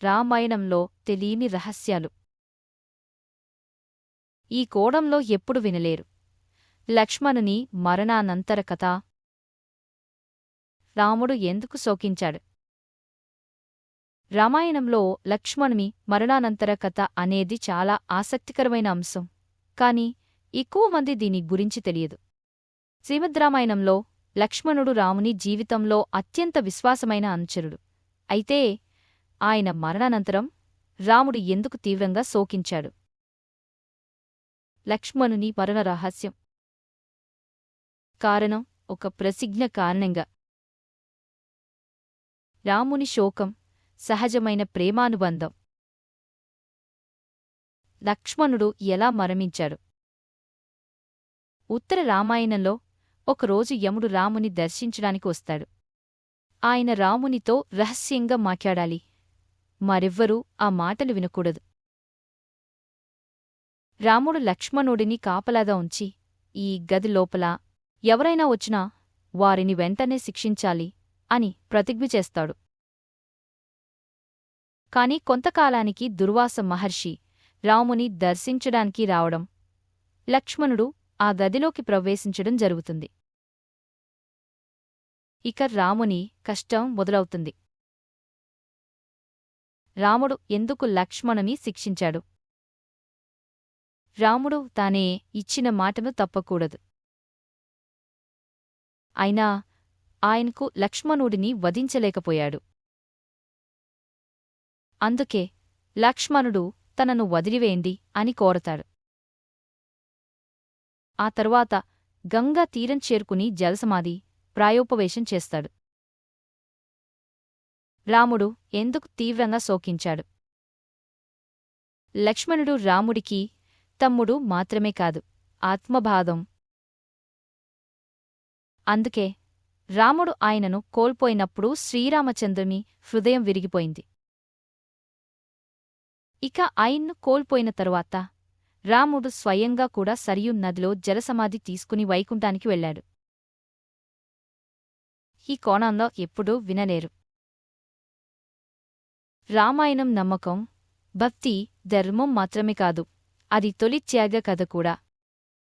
రామాయణంలో తెలియని రహస్యాలు. ఈ కోణంలో ఎప్పుడు వినలేరు. లక్ష్మణుని మరణానంతర కథ. రాముడు ఎందుకు శోకించాడు? రామాయణంలో లక్ష్మణుని మరణానంతర కథ అనేది చాలా ఆసక్తికరమైన అంశం. కాని ఎక్కువ మంది దీని గురించి తెలియదు. శ్రీమద్రామాయణంలో లక్ష్మణుడు రాముని జీవితంలో అత్యంత విశ్వాసమైన అనుచరుడు. అయితే ఆయన మరణానంతరం రాముడు ఎందుకు తీవ్రంగా శోకించాడు? లక్ష్మణుని మరణ రహస్యం. కారణం ఒక ప్రసిజ్ఞ కారణంగా. రాముని శోకం సహజమైన ప్రేమానుబంధం. లక్ష్మణుడు ఎలా మరణించాడు? ఉత్తర రామాయణంలో ఒకరోజు యముడు రాముని దర్శించడానికి వస్తాడు. ఆయన రామునితో రహస్యంగా మాట్లాడాలి. మరెవ్వరూ ఆ మాటలు వినకూడదు. రాముడు లక్ష్మణుడిని కాపలాగా ఉంచి, ఈ గది లోపల ఎవరైనా వచ్చినా వారిని వెంటనే శిక్షించాలి అని ప్రతిజ్ఞ చేస్తాడు. కాని కొంతకాలానికి దుర్వాస మహర్షి రాముని దర్శించడానికి రావడం, లక్ష్మణుడు ఆ గదిలోకి ప్రవేశించడం జరుగుతుంది. ఇక రాముని కష్టం మొదలవుతుంది. రాముడు ఎందుకు లక్ష్మణుని శిక్షించాడు? రాముడు తానే ఇచ్చిన మాటను తప్పకూడదు. అయినా ఆయనకు లక్ష్మణుడిని వధించలేకపోయాడు. అందుకే లక్ష్మణుడు తనను వదిలివేయండి అని కోరతాడు. ఆ తరువాత గంగా తీరం చేరుకుని జలసమాధి ప్రాయోపవేశం చేస్తాడు. రాముడు ఎందుకు తీవ్రంగా శోకించాడు? లక్ష్మణుడు రాముడికి తమ్ముడు మాత్రమే కాదు, ఆత్మభాగం. అందుకే రాముడు ఆయనను కోల్పోయినప్పుడు శ్రీరామచంద్రుని హృదయం విరిగిపోయింది. ఇక ఆయన్ను కోల్పోయిన తరువాత రాముడు స్వయంగా కూడా సరియు నదిలో జలసమాధి తీసుకుని వైకుంఠానికి వెళ్లాడు. ఈ కోణంలో ఎప్పుడూ వినలేరు. రామాయణం నమ్మకం, భక్తి, ధర్మం మాత్రమే కాదు, అది తొలి త్యాగ కథ కూడా.